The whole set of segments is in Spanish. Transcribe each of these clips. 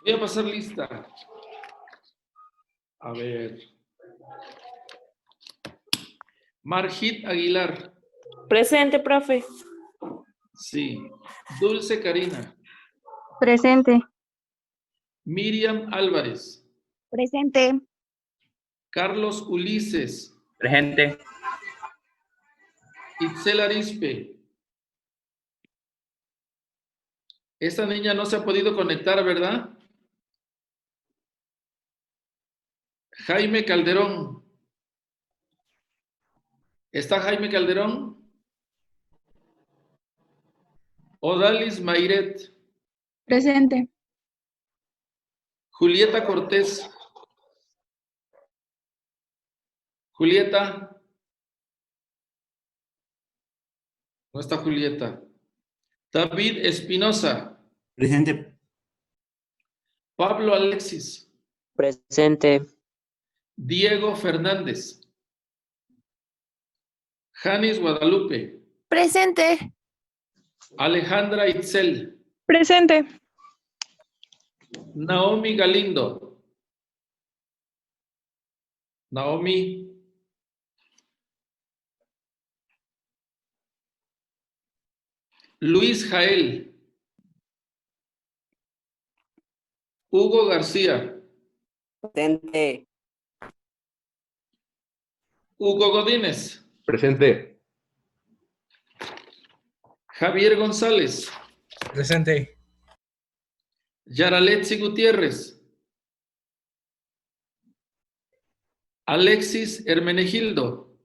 Voy a pasar lista. A ver. Margit Aguilar. Presente, profe. Sí. Dulce Karina. Presente. Miriam Álvarez. Presente. Carlos Ulises. Presente. Itzel Arispe. Esta niña no se ha podido conectar, ¿verdad? Jaime Calderón. ¿Está Jaime Calderón? Odalis Mairet. Presente. Julieta Cortés. Julieta. No está Julieta. David Espinosa. Presente. Pablo Alexis. Presente. Diego Fernández. Janis Guadalupe. Presente. Alejandra Itzel. Presente. Naomi Galindo. Naomi. Luis Jael. Hugo García. Presente. Hugo Godínez. Presente. Javier González. Presente. Yaraletsi Gutiérrez. Alexis Hermenegildo.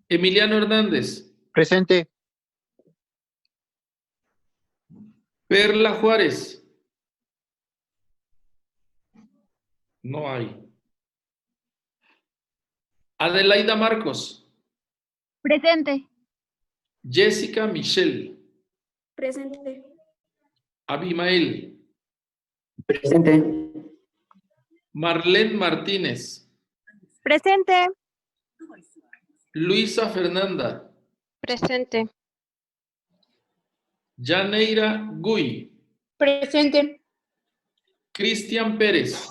Emiliano Hernández. Presente. Perla Juárez. No hay. Adelaida Marcos. Presente. Jessica Michelle. Presente. Abimael. Presente. Marlene Martínez. Presente. Luisa Fernanda. Presente. Yaneira Gui. Presente. Cristian Pérez.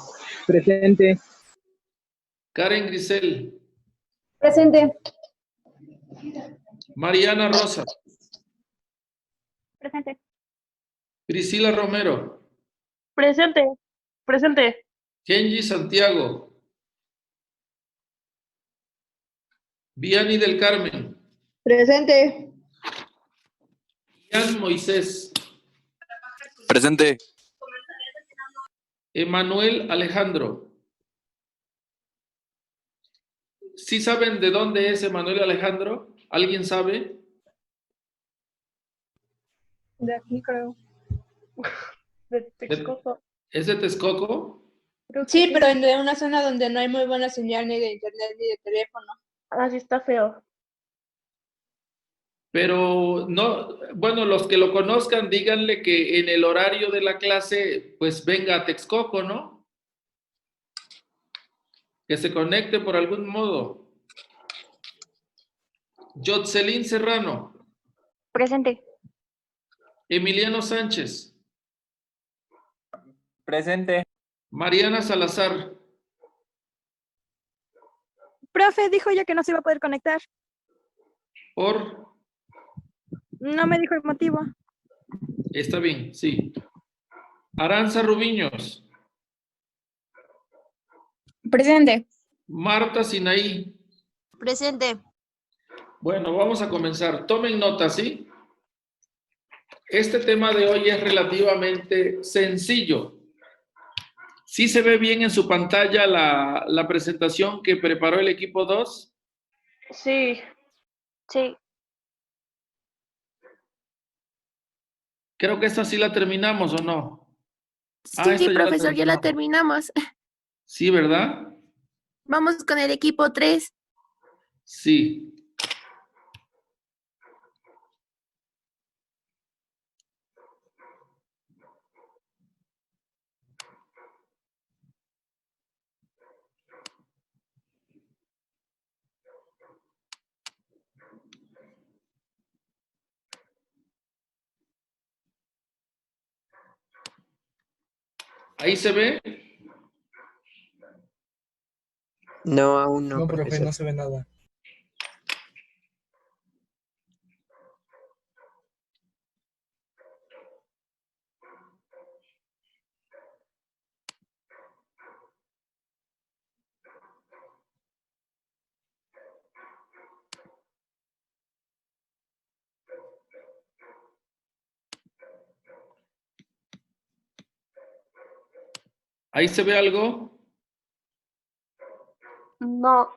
Presente. Karen Grisel. Presente. Mariana Rosa. Presente. Priscila Romero. Presente. Presente. Kenji Santiago. Vianney del Carmen. Presente. Ian Moisés. Presente. Emanuel Alejandro. ¿Sí saben de dónde es Emanuel Alejandro? ¿Alguien sabe? De aquí creo. De Texcoco. ¿Es de Texcoco? Sí, pero en una zona donde no hay muy buena señal ni de internet ni de teléfono. Así está feo. Pero no, bueno, los que lo conozcan, díganle que en el horario de la clase, pues venga a Texcoco, ¿no? Que se conecte por algún modo. Jotcelyn Serrano. Presente. Emiliano Sánchez. Presente. Mariana Salazar. Profe, dijo ya que no se iba a poder conectar. Por. No me dijo el motivo. Está bien, sí. Aranza Rubiños. Presente. Marta Sinaí. Presente. Bueno, vamos a comenzar. Tomen nota, ¿sí? Este tema de hoy es relativamente sencillo. ¿Sí se ve bien en su pantalla la presentación que preparó el equipo 2? Sí. Sí. Creo que esta sí la terminamos, ¿o no? Sí, esta profesor, ya la terminamos. terminamos. Sí, ¿verdad? Vamos con el equipo 3. Sí. ¿Ahí se ve? No, aún no, No, profe, profesor. no se ve nada. ¿Ahí se ve algo? No.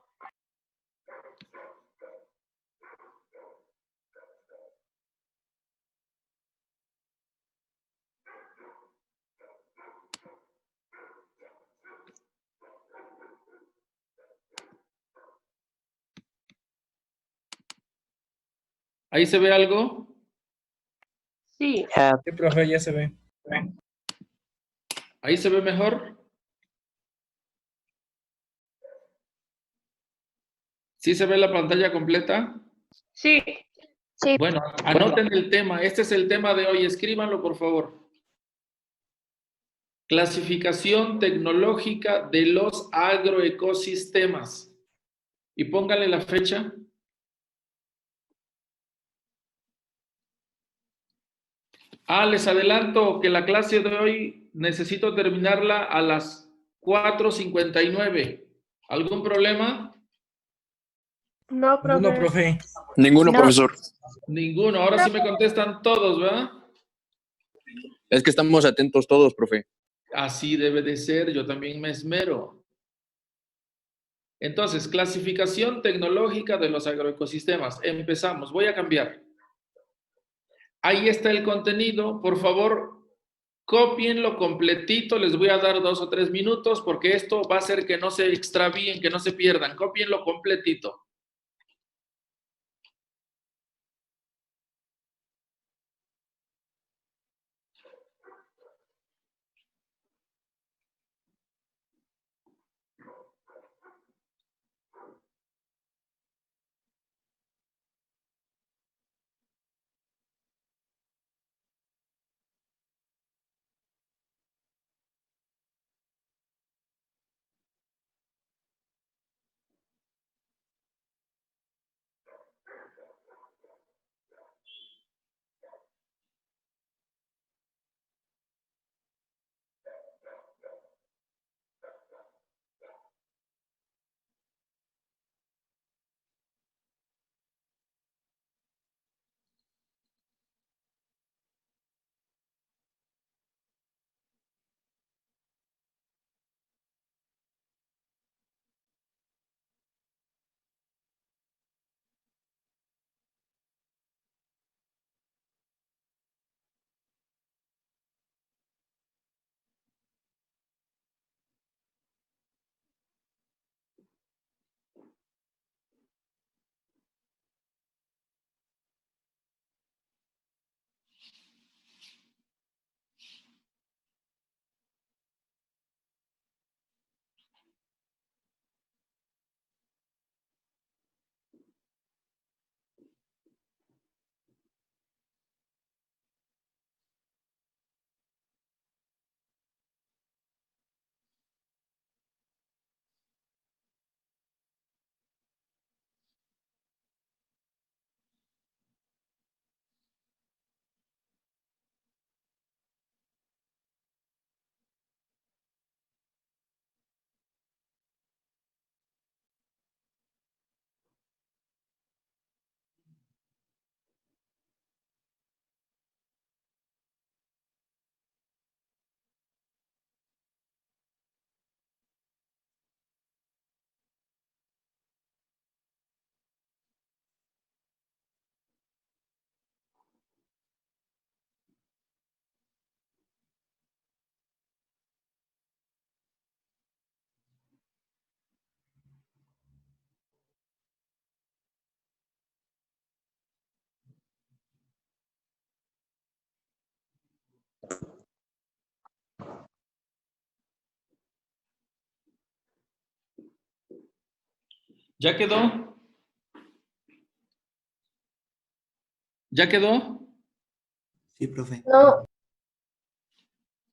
¿Ahí se ve algo? Sí. Sí, profe, ya se ve. ¿Ahí se ve mejor? ¿Sí se ve la pantalla completa? Sí. Sí. Bueno, anoten el tema. Este es el tema de hoy. Escríbanlo, por favor. Clasificación tecnológica de los agroecosistemas. Y póngale la fecha. Les adelanto que la clase de hoy necesito terminarla a las 4:59. ¿Algún problema? No, Ninguno, profe. profe. Ninguno, No. profesor. Ninguno. Ahora sí me contestan todos, ¿verdad? Es que estamos atentos todos, profe. Así debe de ser. Yo también me esmero. Entonces, clasificación tecnológica de los agroecosistemas. Empezamos. Voy a cambiar. Ahí está el contenido. Por favor, cópienlo completito. Les voy a dar 2 o 3 minutos porque esto va a hacer que no se extravíen, que no se pierdan. Cópienlo completito. ¿Ya quedó? ¿Ya quedó? Sí, profe. No.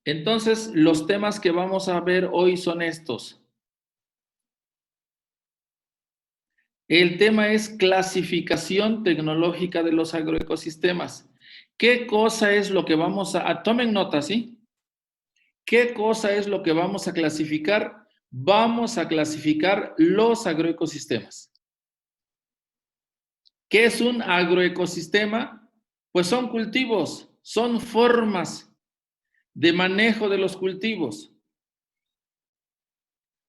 Entonces, los temas que vamos a ver hoy son estos. El tema es clasificación tecnológica de los agroecosistemas. ¿Qué cosa es lo que vamos a... tomen nota, ¿sí? ¿Qué cosa es lo que vamos a clasificar? Vamos a clasificar los agroecosistemas. ¿Qué es un agroecosistema? Pues son cultivos, son formas de manejo de los cultivos.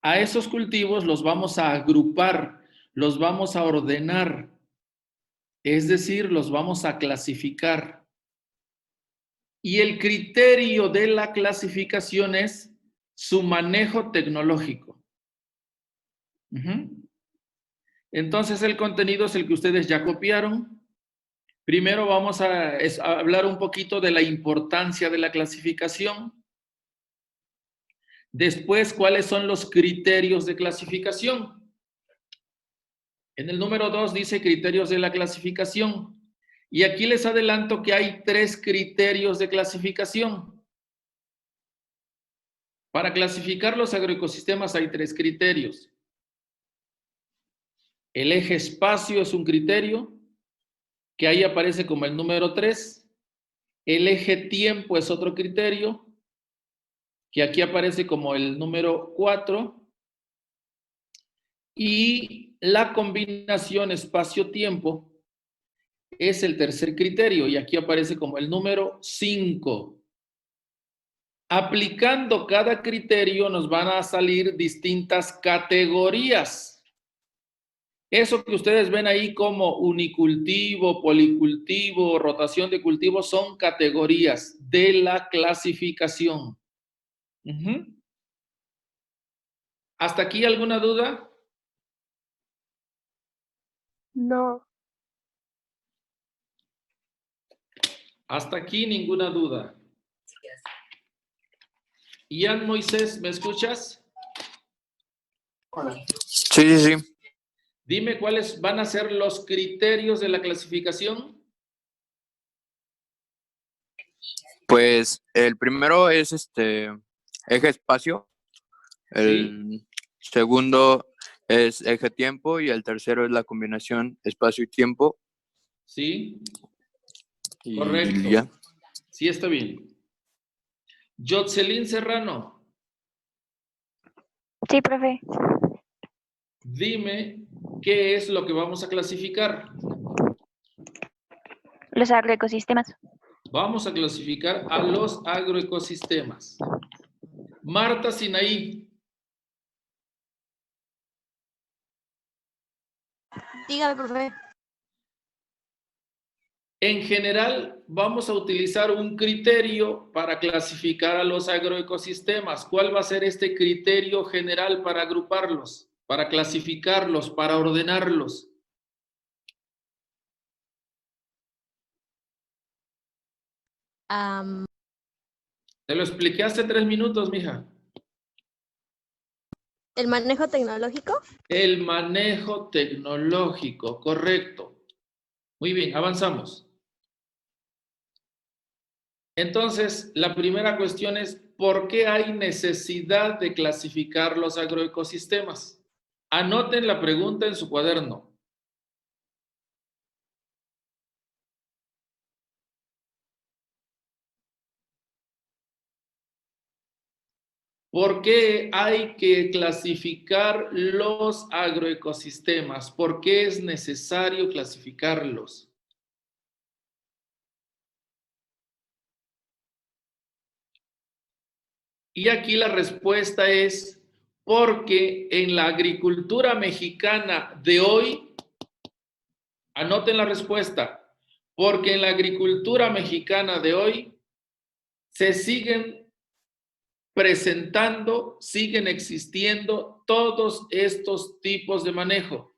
A esos cultivos los vamos a agrupar, los vamos a ordenar, es decir, los vamos a clasificar. Y el criterio de la clasificación es su manejo tecnológico. Entonces, el contenido es el que ustedes ya copiaron. Primero vamos a hablar un poquito de la importancia de la clasificación. Después, ¿cuáles son los criterios de clasificación? En el número 2 dice criterios de la clasificación. Y aquí les adelanto que hay 3 criterios de clasificación. Para clasificar los agroecosistemas hay 3 criterios. El eje espacio es un criterio, que ahí aparece como el número 3. El eje tiempo es otro criterio, que aquí aparece como el número 4. Y la combinación espacio-tiempo es el tercer criterio, y aquí aparece como el número 5. Aplicando cada criterio nos van a salir distintas categorías. Eso que ustedes ven ahí como unicultivo, policultivo, rotación de cultivos, son categorías de la clasificación. ¿Hasta aquí alguna duda? No. Hasta aquí ninguna duda. Ian Moisés, ¿me escuchas? Sí, sí, sí. Dime cuáles van a ser los criterios de la clasificación. Pues el primero es eje espacio, el segundo es eje tiempo y el tercero es la combinación espacio y tiempo. Sí, Y correcto. ya. Sí, está bien. Jotzelyn Serrano, Sí, profe. dime qué es lo que vamos a clasificar. Los agroecosistemas. Vamos a clasificar a los agroecosistemas. Marta Sinaí, Dígame, profe. en general vamos a utilizar un criterio para clasificar a los agroecosistemas. ¿Cuál va a ser este criterio general para agruparlos, para clasificarlos, para ordenarlos? Te lo expliqué hace 3 minutos, mija. ¿El manejo tecnológico? El manejo tecnológico, correcto. Muy bien, avanzamos. Entonces, la primera cuestión es, ¿por qué hay necesidad de clasificar los agroecosistemas? Anoten la pregunta en su cuaderno. ¿Por qué hay que clasificar los agroecosistemas? ¿Por qué es necesario clasificarlos? Y aquí la respuesta es porque en la agricultura mexicana de hoy, anoten la respuesta, porque en la agricultura mexicana de hoy se siguen presentando, siguen existiendo todos estos tipos de manejo.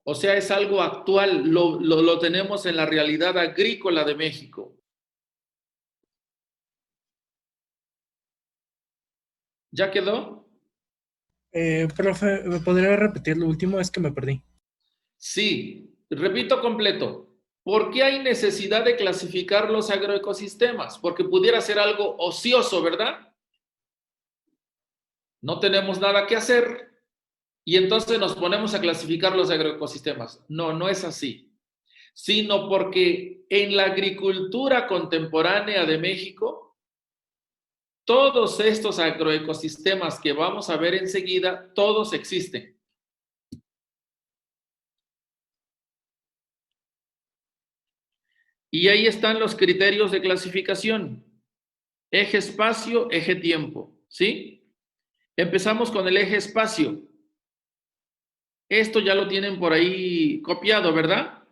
O sea, es algo actual, lo tenemos en la realidad agrícola de México. ¿Ya quedó? Profe, ¿me podría repetir lo último? Es que me perdí. Sí, repito completo. ¿Por qué hay necesidad de clasificar los agroecosistemas? Porque pudiera ser algo ocioso, ¿verdad? No tenemos nada que hacer y entonces nos ponemos a clasificar los agroecosistemas. No, no es así. Sino porque en la agricultura contemporánea de México, todos estos agroecosistemas que vamos a ver enseguida, todos existen. Y ahí están los criterios de clasificación. Eje espacio, eje tiempo, ¿sí? Empezamos con el eje espacio. Esto ya lo tienen por ahí copiado, ¿verdad?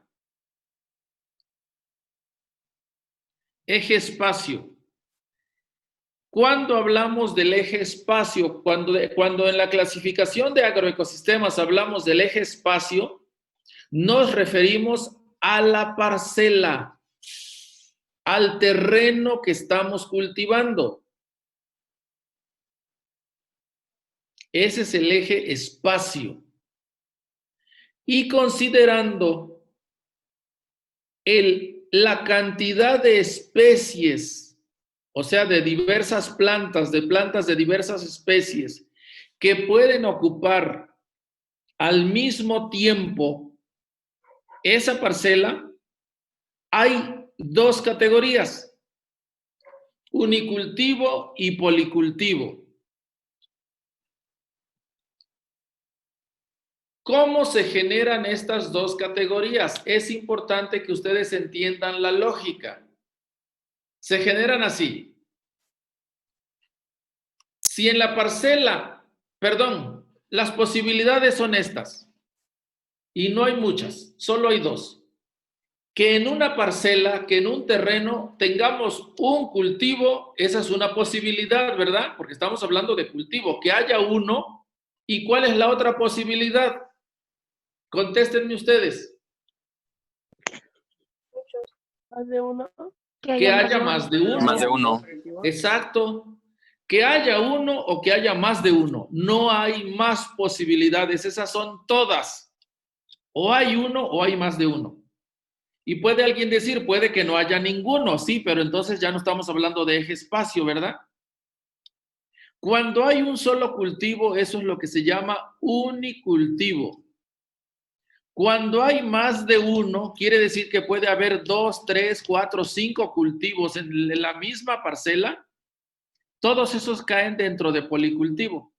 Eje espacio. Cuando hablamos del eje espacio, cuando en la clasificación de agroecosistemas hablamos del eje espacio, nos referimos a la parcela, al terreno que estamos cultivando. Ese es el eje espacio. Y considerando la cantidad de especies, o sea, de diversas plantas de diversas especies que pueden ocupar al mismo tiempo esa parcela, hay dos categorías, unicultivo y policultivo. ¿Cómo se generan estas dos categorías? Es importante que ustedes entiendan la lógica. Se generan así. Si en la parcela, perdón, las posibilidades son estas, y no hay muchas, solo hay dos. Que en una parcela, que en un terreno tengamos un cultivo, esa es una posibilidad, ¿verdad? Porque estamos hablando de cultivo, que haya uno. ¿Y cuál es la otra posibilidad? Contéstenme ustedes. Más de uno. Que haya más de uno. Más de uno. Exacto. Que haya uno o que haya más de uno. No hay más posibilidades. Esas son todas. O hay uno o hay más de uno. Y puede alguien decir, puede que no haya ninguno. Sí, pero entonces ya no estamos hablando de eje espacio, ¿verdad? Cuando hay un solo cultivo, eso es lo que se llama unicultivo. Cuando hay más de uno, quiere decir que puede haber 2, 3, 4, 5 cultivos en la misma parcela. Todos esos caen dentro de policultivo.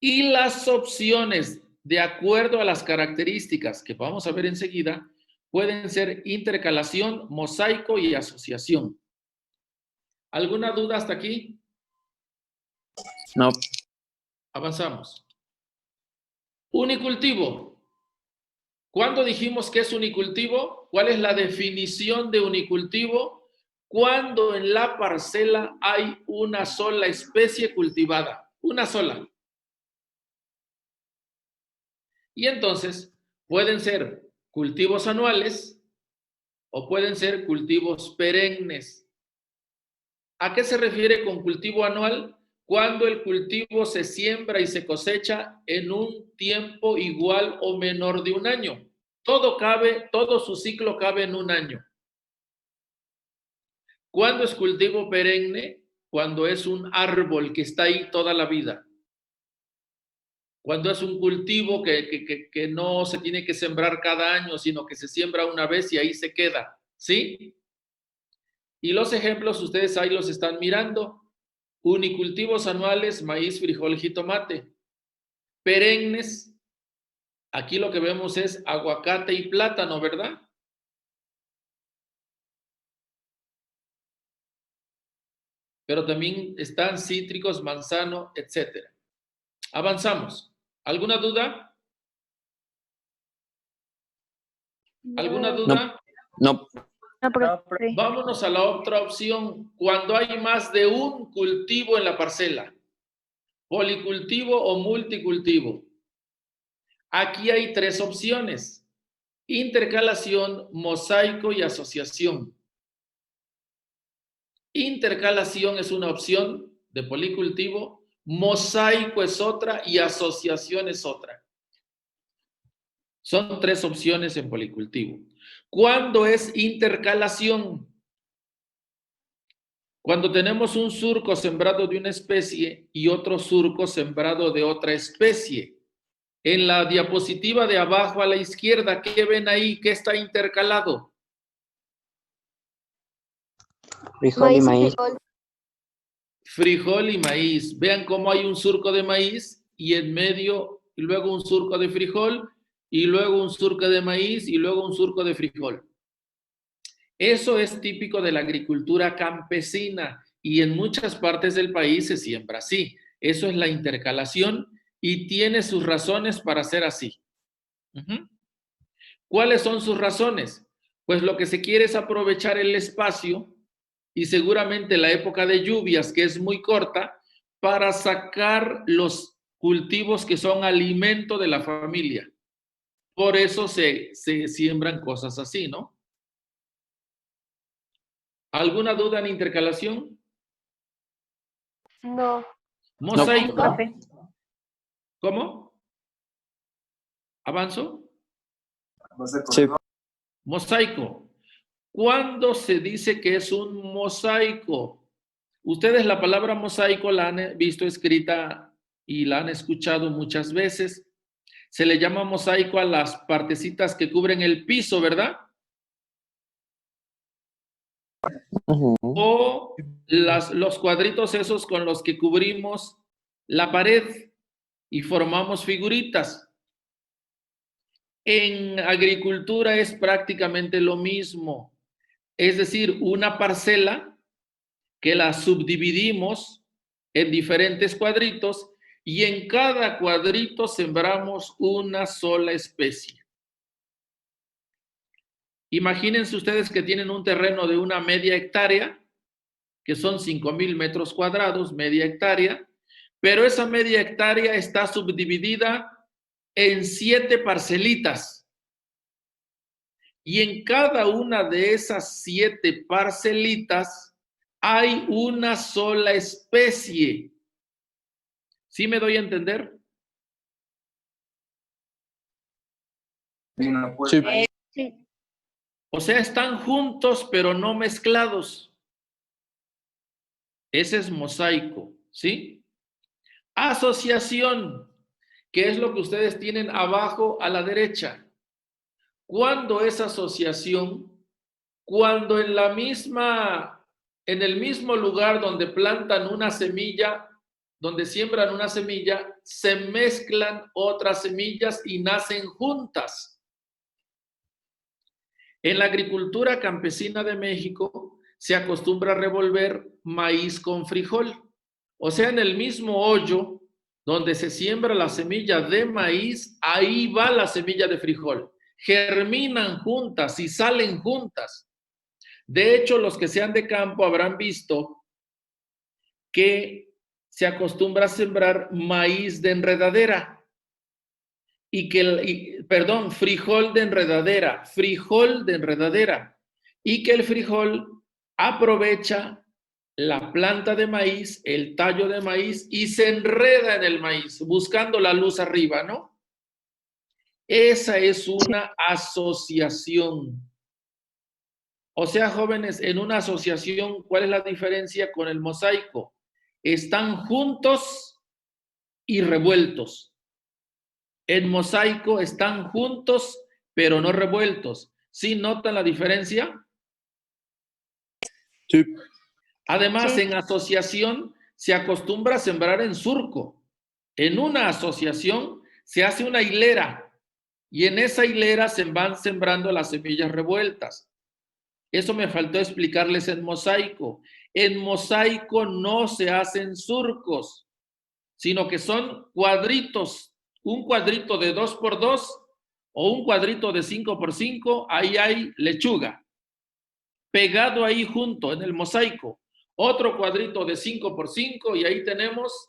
Y las opciones, de acuerdo a las características que vamos a ver enseguida, pueden ser intercalación, mosaico y asociación. ¿Alguna duda hasta aquí? No. Avanzamos. Unicultivo. ¿Cuándo dijimos que es unicultivo? ¿Cuál es la definición de unicultivo? Cuando en la parcela hay una sola especie cultivada, una sola. Y entonces pueden ser cultivos anuales o pueden ser cultivos perennes. ¿A qué se refiere con cultivo anual? Cuando el cultivo se siembra y se cosecha en un tiempo igual o menor de un año. Todo su ciclo cabe en un año. ¿Cuándo es cultivo perenne? Cuando es un árbol que está ahí toda la vida. Cuando es un cultivo que no se tiene que sembrar cada año, sino que se siembra una vez y ahí se queda, ¿sí? Y los ejemplos ustedes ahí los están mirando. Unicultivos anuales, maíz, frijol, jitomate. Perennes, aquí lo que vemos es aguacate y plátano, ¿verdad? Pero también están cítricos, manzano, etc. Avanzamos. ¿Alguna duda? ¿Alguna duda? No. No, profe. Vámonos a la otra opción. Cuando hay más de un cultivo en la parcela. Policultivo o multicultivo. Aquí hay tres opciones. Intercalación, mosaico y asociación. Intercalación es una opción de policultivo, mosaico es otra y asociación es otra. Son 3 opciones en policultivo. ¿Cuándo es intercalación? Cuando tenemos un surco sembrado de una especie y otro surco sembrado de otra especie. En la diapositiva de abajo a la izquierda, ¿qué ven ahí? ¿Qué está intercalado? Frijol y Maíz y maíz. frijol. Frijol y maíz. Vean cómo hay un surco de maíz y en medio, y luego un surco de frijol, y luego un surco de maíz, y luego un surco de frijol. Eso es típico de la agricultura campesina y en muchas partes del país se siembra así. Eso es la intercalación y tiene sus razones para ser así. ¿Cuáles son sus razones? Pues lo que se quiere es aprovechar el espacio y seguramente la época de lluvias, que es muy corta, para sacar los cultivos que son alimento de la familia. Por eso se siembran cosas así, ¿no? ¿Alguna duda en intercalación? No. Mosaico. Profe. ¿Cómo? ¿Avanzo? Sí. Mosaico. ¿Cuándo se dice que es un mosaico? Ustedes la palabra mosaico la han visto escrita y la han escuchado muchas veces. Se le llama mosaico a las partecitas que cubren el piso, ¿verdad? O los cuadritos esos con los que cubrimos la pared y formamos figuritas. En agricultura es prácticamente lo mismo. Es decir, una parcela que la subdividimos en diferentes cuadritos y en cada cuadrito sembramos una sola especie. Imagínense ustedes que tienen un terreno de una media hectárea, que son 5,000 metros cuadrados, media hectárea, pero esa media hectárea está subdividida en 7 parcelitas. Y en cada una de esas 7 parcelitas hay una sola especie. ¿Sí me doy a entender? Sí. Sí. O sea, están juntos pero no mezclados. Ese es mosaico, ¿sí? Asociación, que es lo que ustedes tienen abajo a la derecha. ¿Cuándo es asociación? Cuando en el mismo lugar donde plantan una semilla, donde siembran una semilla, se mezclan otras semillas y nacen juntas. En la agricultura campesina de México se acostumbra a revolver maíz con frijol. O sea, en el mismo hoyo donde se siembra la semilla de maíz, ahí va la semilla de frijol. Germinan juntas y salen juntas. De hecho, los que sean de campo habrán visto que se acostumbra a sembrar maíz de enredadera frijol de enredadera y que el frijol aprovecha la planta de maíz, el tallo de maíz y se enreda en el maíz buscando la luz arriba, ¿no? Esa es una asociación. O sea, jóvenes, en una asociación, ¿cuál es la diferencia con el mosaico? Están juntos y revueltos. En mosaico están juntos, pero no revueltos. ¿Sí notan la diferencia? Sí. Además, Sí. en asociación se acostumbra a sembrar en surco. En una asociación se hace una hilera y en esa hilera se van sembrando las semillas revueltas. Eso me faltó explicarles en mosaico. En mosaico no se hacen surcos, sino que son cuadritos. Un cuadrito de 2x2 o un cuadrito de 5x5, ahí hay lechuga. Pegado ahí junto en el mosaico. Otro cuadrito de 5x5 y ahí tenemos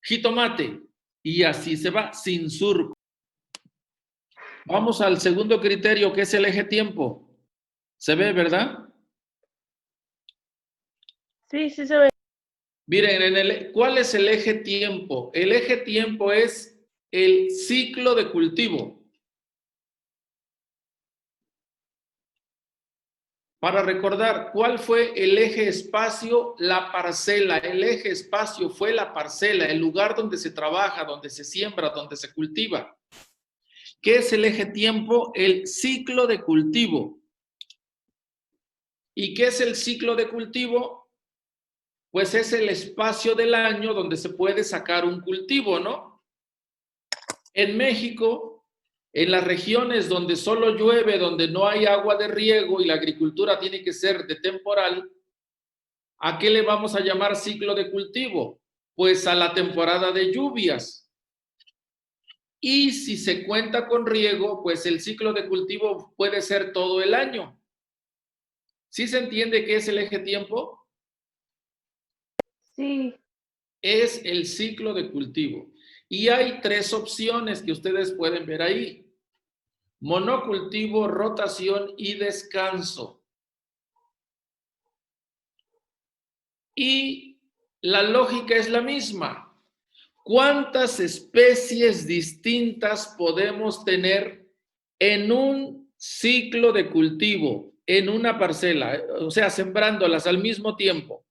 jitomate. Y así se va, sin surco. Vamos al segundo criterio, que es el eje tiempo. ¿Se ve, verdad? Sí, sí se ve. Miren, ¿cuál es el eje tiempo? El eje tiempo es el ciclo de cultivo. Para recordar, ¿cuál fue el eje espacio? La parcela. El eje espacio fue la parcela, el lugar donde se trabaja, donde se siembra, donde se cultiva. ¿Qué es el eje tiempo? El ciclo de cultivo. ¿Y qué es el ciclo de cultivo? Pues es el espacio del año donde se puede sacar un cultivo, ¿no? En México, en las regiones donde solo llueve, donde no hay agua de riego y la agricultura tiene que ser de temporal, ¿a qué le vamos a llamar ciclo de cultivo? Pues a la temporada de lluvias. Y si se cuenta con riego, pues el ciclo de cultivo puede ser todo el año. ¿Sí se entiende qué es el eje tiempo? Sí. Es el ciclo de cultivo. Y hay 3 opciones que ustedes pueden ver ahí. Monocultivo, rotación y descanso. Y la lógica es la misma. ¿Cuántas especies distintas podemos tener en un ciclo de cultivo, en una parcela? O sea, sembrándolas al mismo tiempo.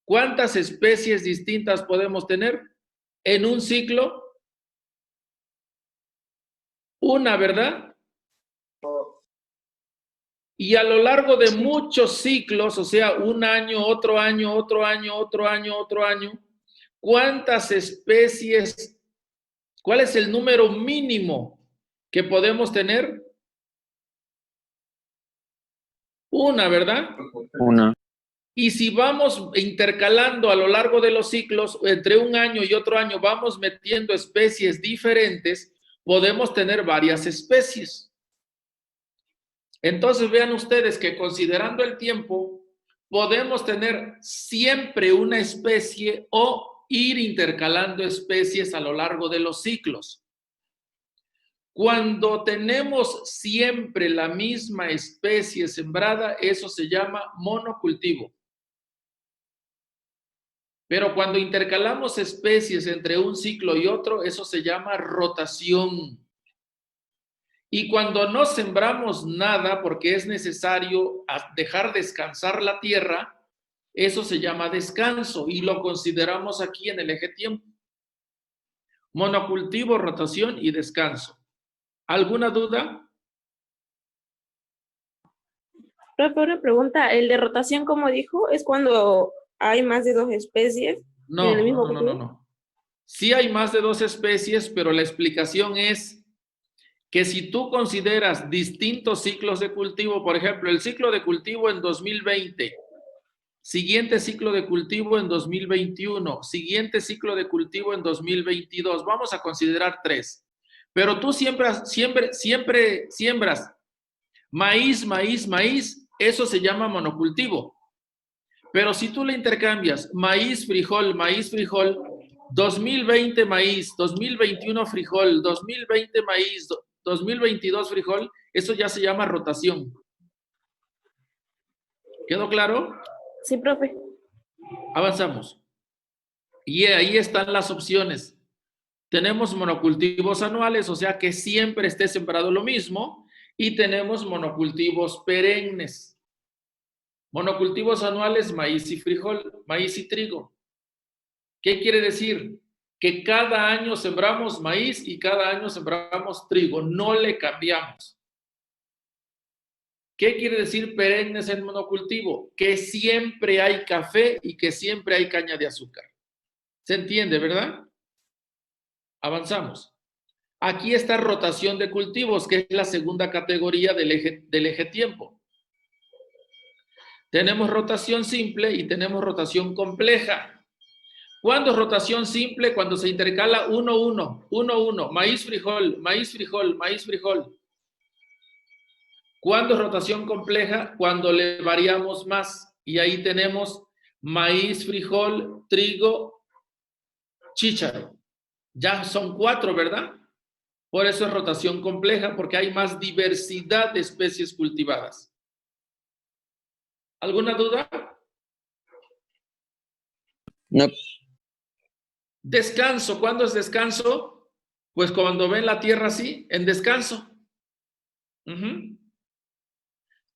¿Cuántas especies distintas podemos tener en un ciclo? Una, ¿verdad? Y a lo largo de muchos ciclos, o sea, un año, otro año, otro año, otro año, otro año, ¿cuántas especies, cuál es el número mínimo que podemos tener? Una, ¿verdad? Una. Y si vamos intercalando a lo largo de los ciclos, entre un año y otro año, vamos metiendo especies diferentes, podemos tener varias especies. Entonces vean ustedes que considerando el tiempo, podemos tener siempre una especie o ir intercalando especies a lo largo de los ciclos. Cuando tenemos siempre la misma especie sembrada, eso se llama monocultivo. Pero cuando intercalamos especies entre un ciclo y otro, eso se llama rotación. Y cuando no sembramos nada porque es necesario dejar descansar la tierra, eso se llama descanso y lo consideramos aquí en el eje tiempo. Monocultivo, rotación y descanso. ¿Alguna duda? Profe, una pregunta. ¿El de rotación, como dijo, es cuando hay más de 2 especies No, en el mismo no. cultivo? Sí hay más de 2 especies, pero la explicación es que si tú consideras distintos ciclos de cultivo, por ejemplo, el ciclo de cultivo en 2020, siguiente ciclo de cultivo en 2021, siguiente ciclo de cultivo en 2022, vamos a considerar 3. Pero tú siempre siembras maíz, eso se llama monocultivo. Pero si tú le intercambias maíz, frijol, 2020 maíz, 2021 frijol, 2020 maíz, 2022 frijol, eso ya se llama rotación. ¿Quedó claro? Sí, profe. Avanzamos. Y ahí están las opciones. Tenemos monocultivos anuales, o sea que siempre esté sembrado lo mismo, y tenemos monocultivos perennes. Monocultivos anuales, maíz y frijol, maíz y trigo. ¿Qué quiere decir? Que cada año sembramos maíz y cada año sembramos trigo, no le cambiamos. ¿Qué quiere decir perennes en monocultivo? Que siempre hay café y que siempre hay caña de azúcar. ¿Se entiende, verdad? Avanzamos. Aquí está rotación de cultivos, que es la segunda categoría del eje tiempo. Tenemos rotación simple y tenemos rotación compleja. ¿Cuándo es rotación simple? Cuando se intercala 1-1, 1-1, maíz, frijol, maíz, frijol, maíz, frijol. ¿Cuándo es rotación compleja? Cuando le variamos más. Y ahí tenemos maíz, frijol, trigo, chícharo. Ya son 4, ¿verdad? Por eso es rotación compleja, porque hay más diversidad de especies cultivadas. ¿Alguna duda? No. Descanso. ¿Cuándo es descanso? Pues cuando ven la tierra así, en descanso.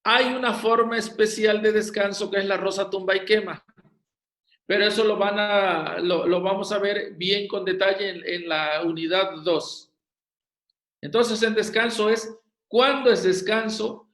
Hay una forma especial de descanso que es la rosa tumba y quema. Pero eso lo vamos a ver bien con detalle en la unidad 2. Entonces, en descanso es, ¿cuándo es descanso?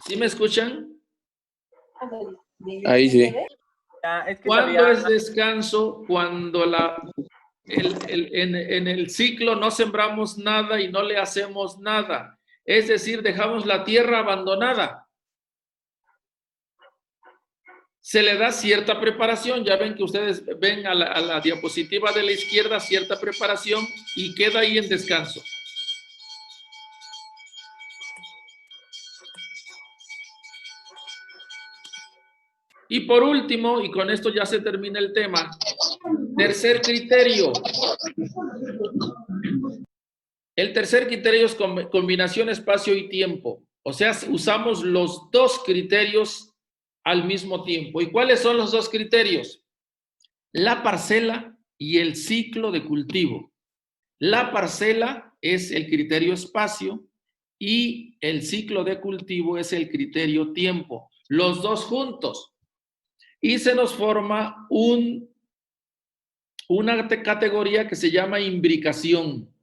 ¿Sí me escuchan? Ahí sí. ¿Cuándo es descanso? Cuando en el ciclo no sembramos nada y no le hacemos nada. Es decir, dejamos la tierra abandonada. Se le da cierta preparación. Ya ven que ustedes ven a la diapositiva de la izquierda cierta preparación y queda ahí en descanso. Y por último, y con esto ya se termina el tema, tercer criterio. El tercer criterio es combinación espacio y tiempo. O sea, usamos los dos criterios al mismo tiempo. ¿Y cuáles son los dos criterios? La parcela y el ciclo de cultivo. La parcela es el criterio espacio y el ciclo de cultivo es el criterio tiempo. Los dos juntos. Y se nos forma una categoría que se llama imbricación.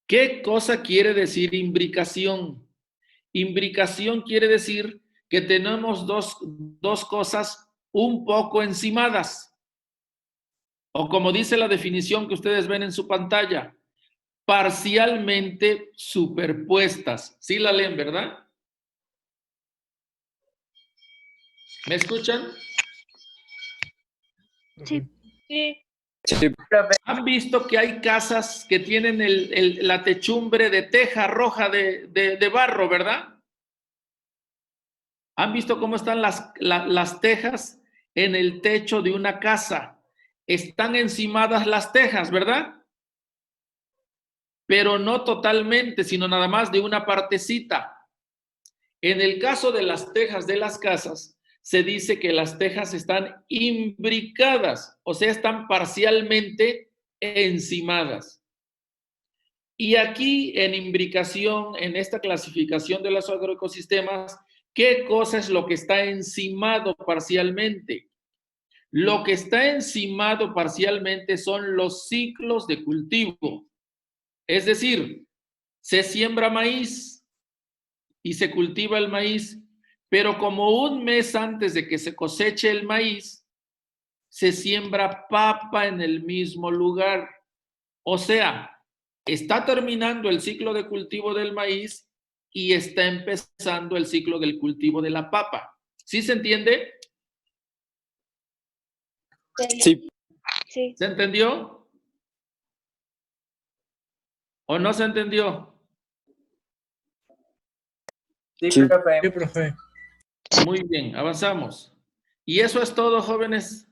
¿Qué cosa quiere decir imbricación? Imbricación quiere decir que tenemos dos cosas un poco encimadas. O como dice la definición que ustedes ven en su pantalla, parcialmente superpuestas. ¿Sí la leen, verdad? ¿Me escuchan? Sí. Sí. ¿Han visto que hay casas que tienen la techumbre de teja roja de barro, verdad? ¿Han visto cómo están las tejas en el techo de una casa? Están encimadas las tejas, ¿verdad? Pero no totalmente, sino nada más de una partecita. En el caso de las tejas de las casas, se dice que las tejas están imbricadas, o sea, están parcialmente encimadas. Y aquí en imbricación, en esta clasificación de los agroecosistemas, ¿qué cosa es lo que está encimado parcialmente? Lo que está encimado parcialmente son los ciclos de cultivo. Es decir, se siembra maíz y se cultiva el maíz, pero como un mes antes de que se coseche el maíz, se siembra papa en el mismo lugar. O sea, está terminando el ciclo de cultivo del maíz y está empezando el ciclo del cultivo de la papa. ¿Sí se entiende? Sí. Sí. ¿Se entendió? ¿O no se entendió? Sí, profe. Muy bien, avanzamos. Y eso es todo, jóvenes.